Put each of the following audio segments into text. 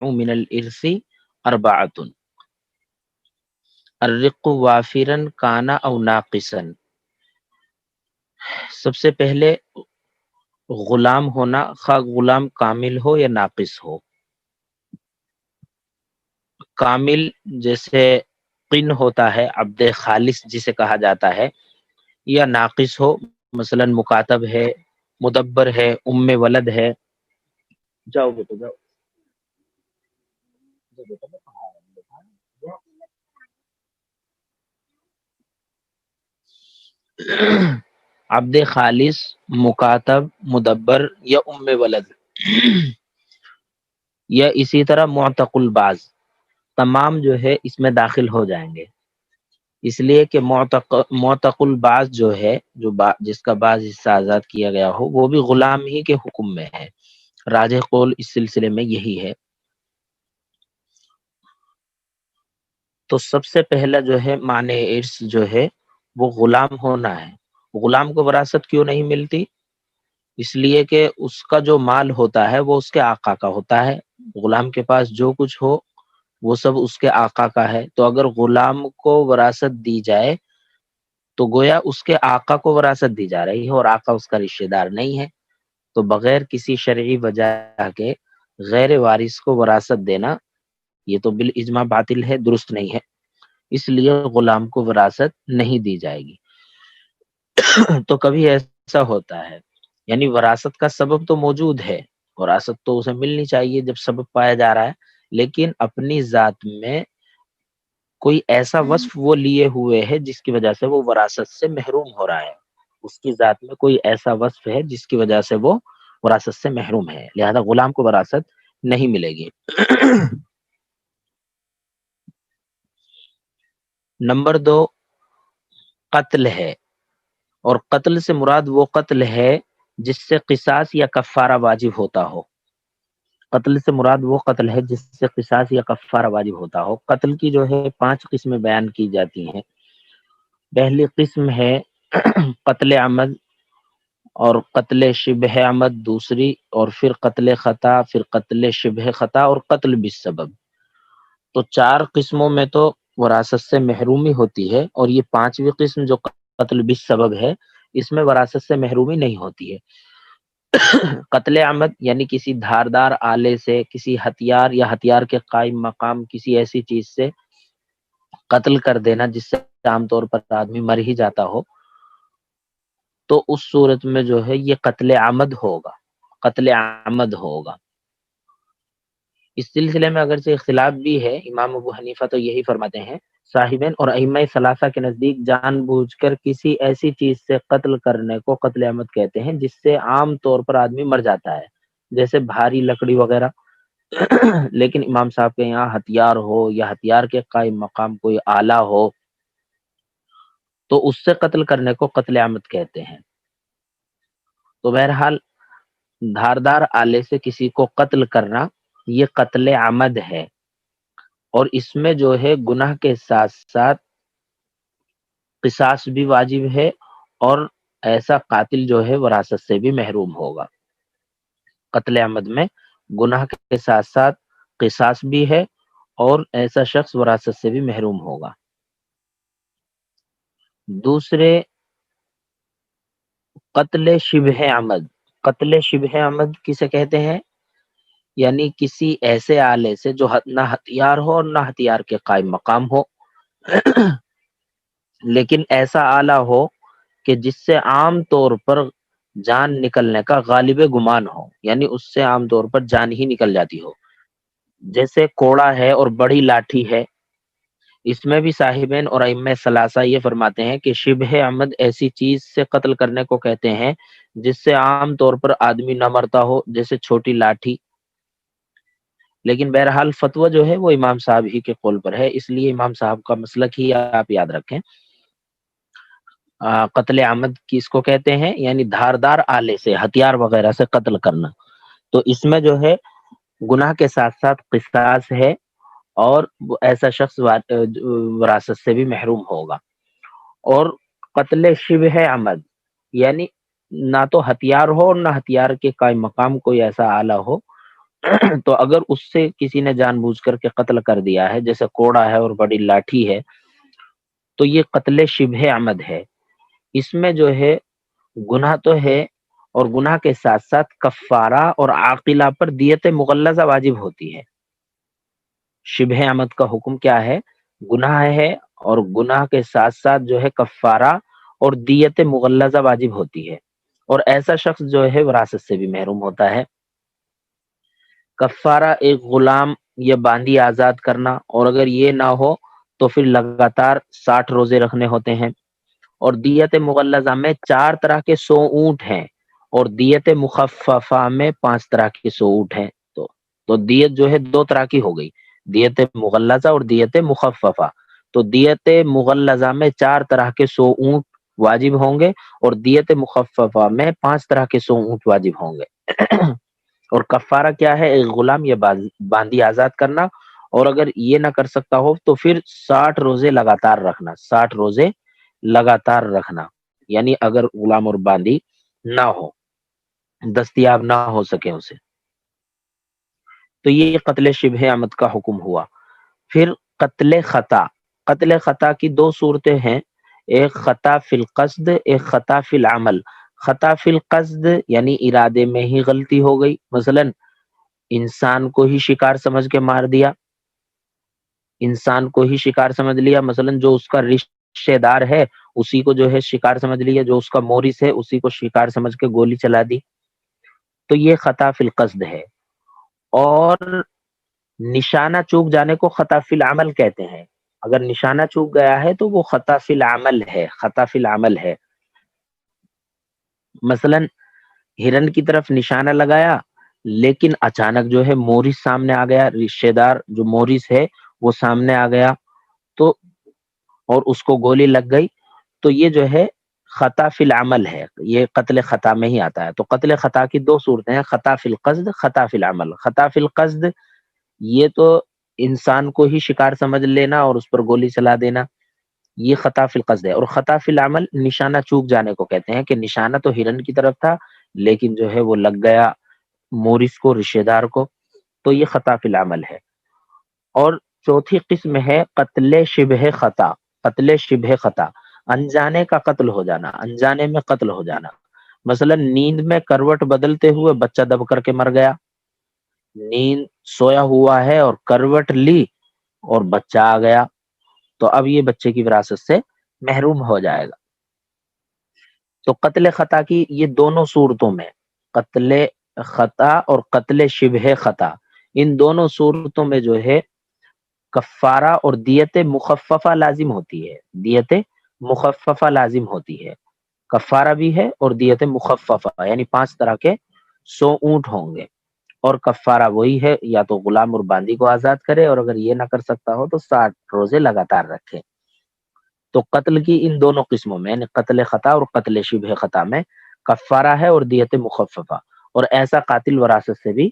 من الارث اربعۃ الرق وافرا کانا او ناقصا. سب سے پہلے غلام ہونا، خواہ غلام کامل ہو یا ناقص ہو. کامل جیسے قن ہوتا ہے، عبد خالص جسے کہا جاتا ہے، یا ناقص ہو مثلا مکاتب ہے، مدبر ہے، ام ولد ہے. جاؤ بیٹا جاؤ. عبد خالص، مکاتب، مدبر یا ام ولد، یا اسی طرح معتق الباز، تمام جو ہے اس میں داخل ہو جائیں گے. اس لیے کہ معتق الباز جو ہے، جس کا بعض حصہ آزاد کیا گیا ہو، وہ بھی غلام ہی کے حکم میں ہے. راجح قول اس سلسلے میں یہی ہے. تو سب سے پہلا جو ہے معنی ارث جو ہے وہ غلام ہونا ہے. غلام کو وراثت کیوں نہیں ملتی؟ اس لیے کہ اس کا جو مال ہوتا ہے وہ اس کے آقا کا ہوتا ہے. غلام کے پاس جو کچھ ہو وہ سب اس کے آقا کا ہے. تو اگر غلام کو وراثت دی جائے تو گویا اس کے آقا کو وراثت دی جا رہی ہے، اور آقا اس کا رشتہ دار نہیں ہے. تو بغیر کسی شرعی وجہ کے غیر وارث کو وراثت دینا یہ تو بالاجماع باطل ہے، درست نہیں ہے. اس لیے غلام کو وراثت نہیں دی جائے گی. تو کبھی ایسا ہوتا ہے، یعنی وراثت کا سبب تو موجود ہے، وراثت تو اسے ملنی چاہیے جب سبب پایا جا رہا ہے، لیکن اپنی ذات میں کوئی ایسا وصف وہ لیے ہوئے ہے جس کی وجہ سے وہ وراثت سے محروم ہو رہا ہے. اس کی ذات میں کوئی ایسا وصف ہے جس کی وجہ سے وہ وراثت سے محروم ہے، لہذا غلام کو وراثت نہیں ملے گی. نمبر 2 قتل ہے، اور قتل سے مراد وہ قتل ہے جس سے قصاص یا کفارہ واجب ہوتا ہو. قتل سے مراد وہ قتل ہے جس سے قصاص یا کفارہ واجب ہوتا ہو. قتل کی جو ہے 5 قسمیں بیان کی جاتی ہیں. پہلی قسم ہے قتل عمد، اور قتل شبہ عمد دوسری، اور پھر قتل خطا، پھر قتل شبہ خطا، اور قتل بالسبب. تو 4 قسموں میں تو وراثت سے محرومی ہوتی ہے، اور یہ 5ویں قسم جو قتل بالسبب ہے اس میں وراثت سے محرومی نہیں ہوتی ہے. قتل عمد یعنی کسی دھاردار آلے سے، کسی ہتھیار یا ہتھیار کے قائم مقام کسی ایسی چیز سے قتل کر دینا جس سے عام طور پر آدمی مر ہی جاتا ہو، تو اس صورت میں جو ہے یہ قتل عمد ہوگا، قتل عمد ہوگا. اس سلسلے میں اگرچہ اختلاف بھی ہے، امام ابو حنیفہ تو یہی فرماتے ہیں، صاحبین اور ائمہ ثلاثہ کے نزدیک جان بوجھ کر کسی ایسی چیز سے قتل کرنے کو قتل عمد کہتے ہیں جس سے عام طور پر آدمی مر جاتا ہے، جیسے بھاری لکڑی وغیرہ. لیکن امام صاحب کے یہاں ہتھیار ہو یا ہتھیار کے قائم مقام کوئی آلہ ہو تو اس سے قتل کرنے کو قتل عمد کہتے ہیں. تو بہرحال دھاردار آلے سے کسی کو قتل کرنا یہ قتل عمد ہے، اور اس میں جو ہے گناہ کے ساتھ ساتھ قصاص بھی واجب ہے، اور ایسا قاتل جو ہے وراثت سے بھی محروم ہوگا. قتل عمد میں گناہ کے ساتھ ساتھ قصاص بھی ہے، اور ایسا شخص وراثت سے بھی محروم ہوگا. دوسرے قتل شبہ عمد. قتل شبہ عمد کسے کہتے ہیں؟ یعنی کسی ایسے آلے سے جو نہ ہتھیار ہو اور نہ ہتھیار کے قائم مقام ہو، لیکن ایسا آلہ ہو کہ جس سے عام طور پر جان نکلنے کا غالب گمان ہو، یعنی اس سے عام طور پر جان ہی نکل جاتی ہو. جیسے کوڑا ہے اور بڑی لاٹھی ہے. اس میں بھی صاحبین اور ائمہ ثلاثہ یہ فرماتے ہیں کہ شبہ عمد ایسی چیز سے قتل کرنے کو کہتے ہیں جس سے عام طور پر آدمی نہ مرتا ہو، جیسے چھوٹی لاٹھی. لیکن بہرحال فتویٰ جو ہے وہ امام صاحب ہی کے قول پر ہے، اس لیے امام صاحب کا مسلک ہی آپ یاد رکھیں. قتل عمد کس کو کہتے ہیں؟ یعنی دھاردار آلے سے، ہتھیار وغیرہ سے قتل کرنا. تو اس میں جو ہے گناہ کے ساتھ ساتھ قصاص ہے، اور ایسا شخص وراثت سے بھی محروم ہوگا. اور قتل شبہ عمد یعنی نہ تو ہتھیار ہو اور نہ ہتھیار کے قائم مقام کوئی ایسا آلہ ہو تو اگر اس سے کسی نے جان بوجھ کر کے قتل کر دیا ہے، جیسے کوڑا ہے اور بڑی لاٹھی ہے، تو یہ قتل شبہ عمد ہے۔ اس میں جو ہے گناہ تو ہے، اور گناہ کے ساتھ ساتھ کفارہ اور عاقلہ پر دیت مغلظہ واجب ہوتی ہے۔ شبہ عمد کا حکم کیا ہے؟ گناہ ہے، اور گناہ کے ساتھ ساتھ جو ہے کفارہ اور دیت مغلظہ واجب ہوتی ہے، اور ایسا شخص جو ہے وراثت سے بھی محروم ہوتا ہے۔ کفارہ ایک غلام یا باندی آزاد کرنا، اور اگر یہ نہ ہو تو پھر لگاتار 60 روزے رکھنے ہوتے ہیں۔ اور دیت مغلظہ میں 4 طرح کے 100 اونٹ ہیں، اور دیت مخففہ میں 5 طرح کے 100 اونٹ ہیں۔ تو دیت جو ہے 2 طرح کی ہو گئی، دیت مغلظہ اور دیت مخففہ۔ تو دیت مغلظہ میں 4 طرح کے 100 اونٹ واجب ہوں گے، اور دیت مخففہ میں 5 طرح کے 100 اونٹ واجب ہوں گے۔ اور کفارہ کیا ہے؟ ایک غلام یا باندی آزاد کرنا، اور اگر یہ نہ کر سکتا ہو تو پھر 60 روزے لگاتار رکھنا، 60 روزے لگاتار رکھنا، یعنی اگر غلام اور باندی نہ ہو، دستیاب نہ ہو سکے اسے۔ تو یہ قتل شبہ عمد کا حکم ہوا۔ پھر قتل خطا، قتل خطا کی 2 صورتیں ہیں، ایک خطا فی القصد، ایک خطا فی العمل۔ خطا فی القصد یعنی ارادے میں ہی غلطی ہو گئی، مثلا انسان کو ہی شکار سمجھ کے مار دیا، انسان کو ہی شکار سمجھ لیا، مثلا جو اس کا رشتہ دار ہے اسی کو جو ہے شکار سمجھ لیا، جو اس کا مورث ہے اسی کو شکار سمجھ کے گولی چلا دی، تو یہ خطا فی القصد ہے۔ اور نشانہ چوک جانے کو خطا فی العمل کہتے ہیں، اگر نشانہ چوک گیا ہے تو وہ خطا فی العمل ہے، خطا فی العمل ہے۔ مثلا ہرن کی طرف نشانہ لگایا، لیکن اچانک جو ہے مورث سامنے آ گیا، رشتہ دار جو مورث ہے وہ سامنے آ گیا، تو اور اس کو گولی لگ گئی، تو یہ جو ہے خطا فی العمل ہے، یہ قتل خطا میں ہی آتا ہے۔ تو قتل خطا کی 2 صورتیں ہیں، خطا فی القصد، خطا فی العمل۔ خطا فی القصد یہ تو انسان کو ہی شکار سمجھ لینا اور اس پر گولی چلا دینا، یہ خطا فی القصد ہے۔ اور خطا فی العمل نشانہ چوک جانے کو کہتے ہیں، کہ نشانہ تو ہرن کی طرف تھا لیکن جو ہے وہ لگ گیا مورث کو، رشتہ دار کو، تو یہ خطا فی العمل ہے۔ اور چوتھی قسم ہے قتل شبہ خطا، قتل شبہ خطا، انجانے کا قتل ہو جانا، انجانے میں قتل ہو جانا۔ مثلا نیند میں کروٹ بدلتے ہوئے بچہ دب کر کے مر گیا، نیند سویا ہوا ہے اور کروٹ لی اور بچہ آ گیا، تو اب یہ بچے کی وراثت سے محروم ہو جائے گا۔ تو قتل خطا کی یہ دونوں صورتوں میں، قتل خطا اور قتل شبہ خطا، ان دونوں صورتوں میں جو ہے کفارہ اور دیت مخففہ لازم ہوتی ہے، دیت مخففہ لازم ہوتی ہے، کفارہ بھی ہے اور دیت مخففہ، یعنی 5 طرح کے 100 اونٹ ہوں گے، اور کفارہ وہی ہے، یا تو غلام اور باندی کو آزاد کرے، اور اگر یہ نہ کر سکتا ہو تو 60 روزے لگاتار رکھے۔ تو قتل کی ان دونوں قسموں میں، یعنی قتل خطا اور قتل شبہ خطا میں کفارہ ہے اور دیت مخففہ، اور ایسا قاتل وراثت سے بھی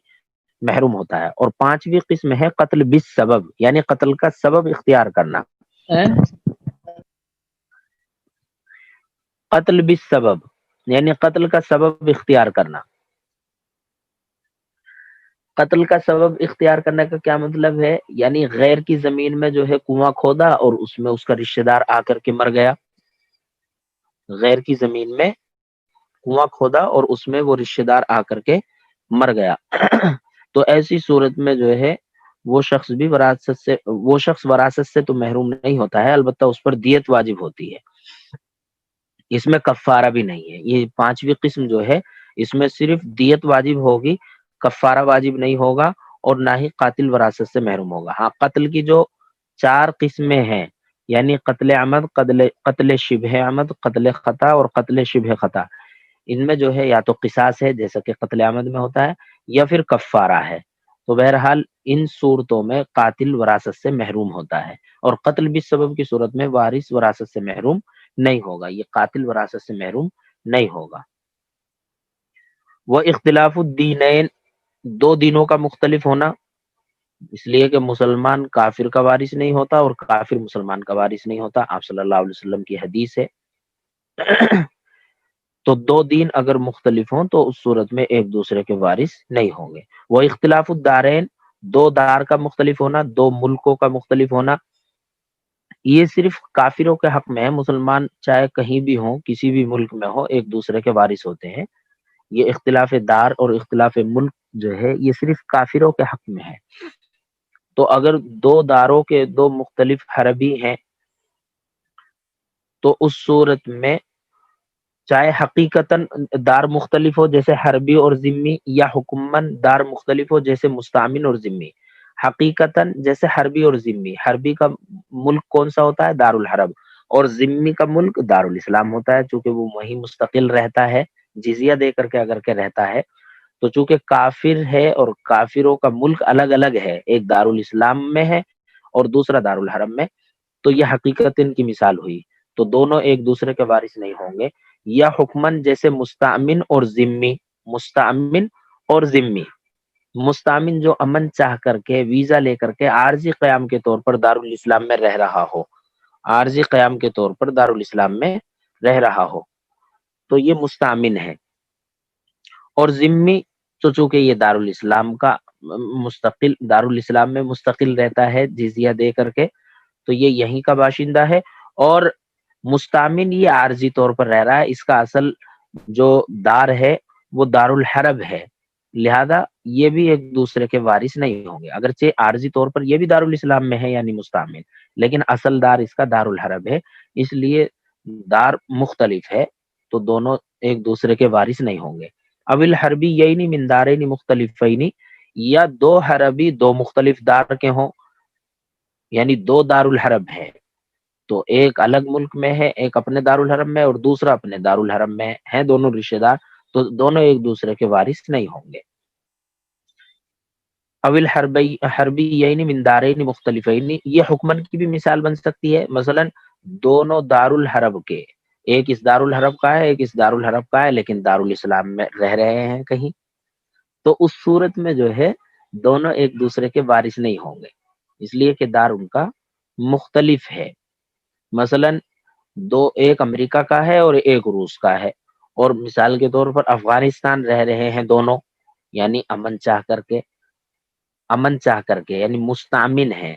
محروم ہوتا ہے۔ اور 5ویں قسم ہے قتل بالسبب، یعنی قتل کا سبب اختیار کرنا، قتل بالسبب یعنی قتل کا سبب اختیار کرنا۔ قتل کا سبب اختیار کرنے کا کیا مطلب ہے؟ یعنی غیر کی زمین میں جو ہے کنواں کھودا اور اس میں اس کا رشتہ دار آ کر کے مر گیا، غیر کی زمین میں کنواں کھودا اور اس میں وہ رشتہ دار آ کر کے مر گیا، تو ایسی صورت میں جو ہے وہ شخص بھی وراثت سے تو محروم نہیں ہوتا ہے، البتہ اس پر دیت واجب ہوتی ہے، اس میں کفارہ بھی نہیں ہے۔ یہ 5ویں قسم جو ہے اس میں صرف دیت واجب ہوگی، کفارہ واجب نہیں ہوگا، اور نہ ہی قاتل وراثت سے محروم ہوگا۔ ہاں، قتل کی جو 4 قسمیں ہیں، یعنی قتل عمد، قتل شبہ عمد، قتل خطا اور قتل شبہ خطا، ان میں جو ہے یا تو قصاص ہے جیسا کہ قتل عمد میں ہوتا ہے، یا پھر کفارہ ہے۔ تو بہرحال ان صورتوں میں قاتل وراثت سے محروم ہوتا ہے، اور قتل بالسبب کی صورت میں وارث وراثت سے محروم نہیں ہوگا، یہ قاتل وراثت سے محروم نہیں ہوگا۔ وہ اختلاف الدینین، 2 دینوں کا مختلف ہونا، اس لیے کہ مسلمان کافر کا وارث نہیں ہوتا اور کافر مسلمان کا وارث نہیں ہوتا، آپ صلی اللہ علیہ وسلم کی حدیث ہے۔ تو دو دین اگر مختلف ہوں تو اس صورت میں ایک دوسرے کے وارث نہیں ہوں گے۔ وہ اختلاف الدارین، دو دار کا مختلف ہونا، دو ملکوں کا مختلف ہونا، یہ صرف کافروں کے حق میں ہے۔ مسلمان چاہے کہیں بھی ہوں، کسی بھی ملک میں ہو، ایک دوسرے کے وارث ہوتے ہیں۔ یہ اختلاف دار اور اختلاف ملک جو ہے یہ صرف کافروں کے حق میں ہے۔ تو اگر دو داروں کے دو مختلف حربی ہیں تو اس صورت میں چاہے حقیقتاً دار مختلف ہو جیسے حربی اور ذمی، یا حکماً دار مختلف ہو جیسے مستعمن اور ذمی۔ حقیقتاً جیسے حربی اور ذمی، حربی کا ملک کون سا ہوتا ہے؟ دار الحرب، اور ذمی کا ملک دار الاسلام ہوتا ہے، چونکہ وہ وہیں مستقل رہتا ہے، جزیہ دے کر کے اگر کے رہتا ہے۔ تو چونکہ کافر ہے اور کافروں کا ملک الگ الگ ہے، ایک دار الاسلام میں ہے اور دوسرا دار الحرم میں، تو یہ حقیقت ان کی مثال ہوئی۔ تو دونوں ایک دوسرے کے وارث نہیں ہوں گے۔ یا حکمن جیسے مستأمن اور ذمی، مستأمن اور ذمی، مستأمن جو امن چاہ کر کے ویزا لے کر کے عارضی قیام کے طور پر دارالاسلام میں رہ رہا ہو، عارضی قیام کے طور پر دارالاسلام میں رہ رہا ہو، تو یہ مستأمن ہے۔ اور ذمی تو چونکہ یہ دارالاسلام کا مستقل، دارالاسلام میں مستقل رہتا ہے جزیہ دے کر کے، تو یہ یہیں کا باشندہ ہے۔ اور مستأمن یہ عارضی طور پر رہ رہا ہے، اس کا اصل جو دار ہے وہ دار الحرب ہے، لہذا یہ بھی ایک دوسرے کے وارث نہیں ہوں گے، اگرچہ عارضی طور پر یہ بھی دارالاسلام میں ہے یعنی مستأمن، لیکن اصل دار اس کا دار الحرب ہے، اس لیے دار مختلف ہے تو دونوں ایک دوسرے کے وارث نہیں ہوں گے۔ اب الحربی یعنی من دارین مختلفین، یا دو حربی دو مختلف دار کے ہوں، یعنی دو دار الحرب ہے تو ایک الگ ملک میں ہے، ایک اپنے دار الحرم میں اور دوسرا اپنے دار الحرم میں ہیں، دونوں رشتہ دار، تو دونوں ایک دوسرے کے وارث نہیں ہوں گے۔ اول حربی یعنی من دارین مختلفین، یہ حکمن کی بھی مثال بن سکتی ہے، مثلا دونوں دار الحرب کے، ایک اس دار الحرب کا ہے ایک اس دار الحرب کا ہے، لیکن دار الاسلام میں رہ رہے ہیں کہیں، تو اس صورت میں جو ہے دونوں ایک دوسرے کے وارث نہیں ہوں گے، اس لیے کہ دار ان کا مختلف ہے۔ مثلا ایک امریکہ کا ہے اور ایک روس کا ہے، اور مثال کے طور پر افغانستان رہ رہے ہیں دونوں، یعنی امن چاہ کر کے یعنی مستأمن ہے،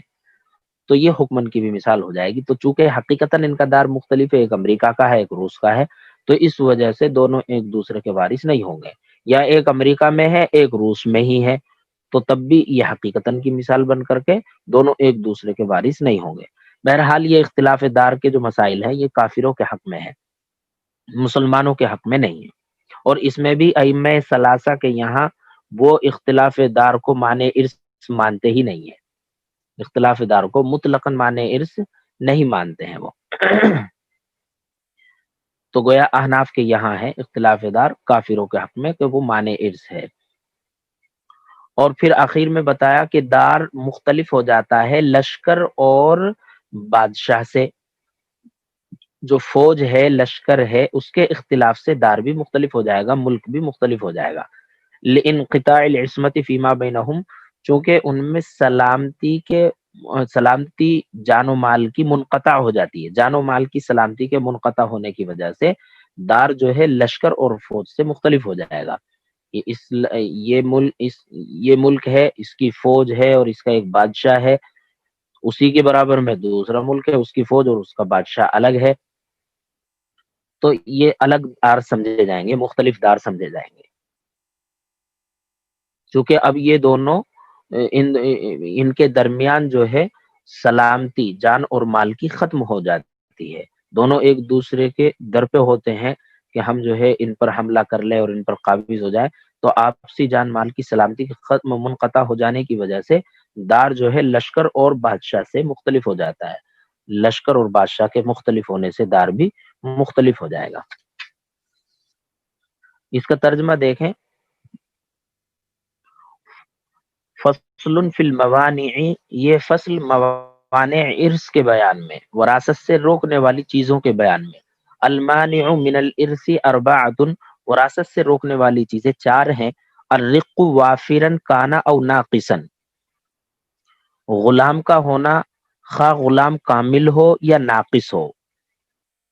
تو یہ حکمن کی بھی مثال ہو جائے گی۔ تو چونکہ حقیقتاً ان کا دار مختلف ہے، ایک امریکہ کا ہے ایک روس کا ہے، تو اس وجہ سے دونوں ایک دوسرے کے وارث نہیں ہوں گے۔ یا ایک امریکہ میں ہے ایک روس میں ہی ہے، تو تب بھی یہ حقیقتاً کی مثال بن کر کے دونوں ایک دوسرے کے وارث نہیں ہوں گے۔ بہرحال یہ اختلاف دار کے جو مسائل ہیں یہ کافروں کے حق میں ہے، مسلمانوں کے حق میں نہیں ہے۔ اور اس میں بھی ائمہ ثلاثہ کے یہاں وہ اختلاف دار کو معنی ارث مانتے ہی نہیں ہے، اختلاف دار کو مطلقاً معنی ارث نہیں مانتے ہیں وہ۔ تو گویا احناف کے یہاں ہے اختلاف دار کافروں کے حق میں کہ وہ معنی ارث ہے۔ اور پھر آخر میں بتایا کہ دار مختلف ہو جاتا ہے لشکر اور بادشاہ سے، جو فوج ہے لشکر ہے اس کے اختلاف سے دار بھی مختلف ہو جائے گا، ملک بھی مختلف ہو جائے گا۔ لانقطاع العصمت فیما بینہم، چونکہ ان میں سلامتی جان و مال کی منقطع ہو جاتی ہے، جان و مال کی سلامتی کے منقطع ہونے کی وجہ سے دار جو ہے لشکر اور فوج سے مختلف ہو جائے گا۔ یہ ملک ہے، اس کی فوج ہے اور اس کا ایک بادشاہ ہے، اسی کے برابر میں دوسرا ملک ہے، اس کی فوج اور اس کا بادشاہ الگ ہے، تو یہ الگ دار سمجھے جائیں گے، مختلف دار سمجھے جائیں گے، کیونکہ اب یہ دونوں ان کے درمیان جو ہے سلامتی جان اور مال کی ختم ہو جاتی ہے، دونوں ایک دوسرے کے در پہ ہوتے ہیں کہ ہم جو ہے ان پر حملہ کر لیں اور ان پر قابض ہو جائے، تو آپسی جان مال کی سلامتی کی ختم منقطع ہو جانے کی وجہ سے دار جو ہے لشکر اور بادشاہ سے مختلف ہو جاتا ہے، لشکر اور بادشاہ کے مختلف ہونے سے دار بھی مختلف ہو جائے گا۔ اس کا ترجمہ دیکھیں، فصل فی الموانع، یہ فصل موانع ارث کے بیان میں، وراثت سے روکنے والی چیزوں کے بیان میں۔ المانع من الارث اربعۃ، وراثت سے روکنے والی چیزیں چار ہیں۔ الرق وافرا کان او ناقصا، غلام کا ہونا خواہ غلام کامل ہو یا ناقص ہو،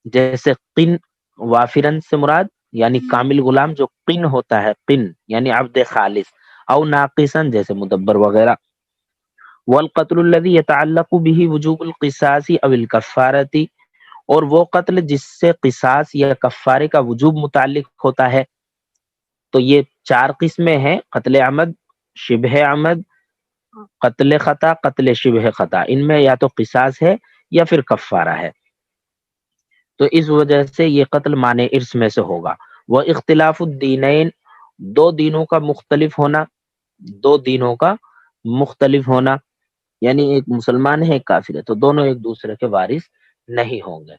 جیسے قن، وافرن سے مراد یعنی کامل غلام جو قن ہوتا ہے، قن یعنی عبد خالص، او ناقصن جیسے مدبر وغیرہ. والقتل الذي يتعلق به وجوب القصاص او الکفارتی، اور وہ قتل جس سے قصاص یا کفارے کا وجوب متعلق ہوتا ہے. تو یہ 4 قسمیں ہیں: قتل عمد، شبہ عمد، قتل خطا، قتل شبہ خطا. ان میں یا تو قصاص ہے یا پھر کفارہ ہے. تو اس وجہ سے یہ قتل معنی ارث میں سے ہوگا. وہ اختلاف الدینین، دو دینوں کا مختلف ہونا، دو دینوں کا مختلف ہونا، یعنی ایک مسلمان ہے ایک کافر ہے، تو دونوں ایک دوسرے کے وارث نہیں ہوں گے.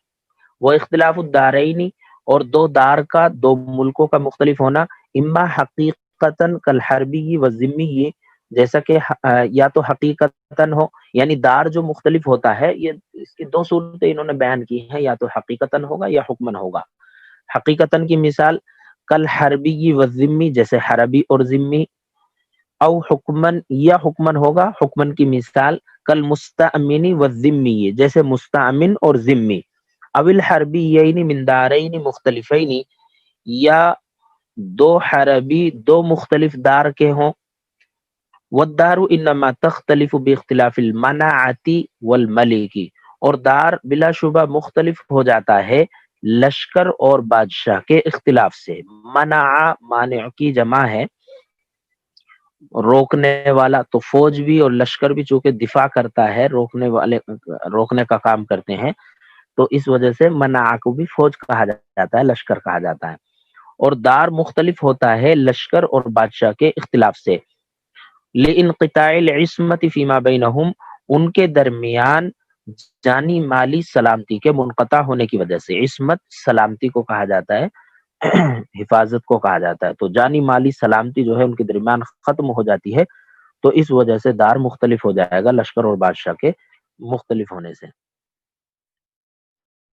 وہ اختلاف الدارین، اور دو دار کا، دو ملکوں کا مختلف ہونا، اما حقیقتاً کالحربی و ذمی، جیسا کہ یا تو حقیقتاً ہو، یعنی دار جو مختلف ہوتا ہے، یہ اس کی 2 صورتیں انہوں نے بیان کی ہیں، یا تو حقیقتاً ہوگا یا حکمن ہوگا. حقیقتاً کی مثال کالحربی و ذمی، جیسے حربی اور ذمی. او حکمن، یا حکمن ہوگا، حکمن کی مثال کل مستأمن و ذمی، جیسے مستأمن اور ذمی. او الحربیین من دارین مختلفین، یا دو حربی دو مختلف دار کے ہوں. والدار انما تختلف باختلاف المناعۃ والملک، اور دار بلا شبہ مختلف ہو جاتا ہے لشکر اور بادشاہ کے اختلاف سے. منع مانع کی جمع ہے، روکنے والا. تو فوج بھی اور لشکر بھی چونکہ دفاع کرتا ہے، روکنے کا کام کرتے ہیں، تو اس وجہ سے منع کو بھی فوج کہا جاتا ہے، لشکر کہا جاتا ہے. اور دار مختلف ہوتا ہے لشکر اور بادشاہ کے اختلاف سے. لانقطاع العصمت فیما بینہم، ان کے درمیان جانی مالی سلامتی کے منقطع ہونے کی وجہ سے. عصمت سلامتی کو کہا جاتا ہے، حفاظت کو کہا جاتا ہے. تو جانی مالی سلامتی جو ہے ان کے درمیان ختم ہو جاتی ہے، تو اس وجہ سے دار مختلف ہو جائے گا لشکر اور بادشاہ کے مختلف ہونے سے.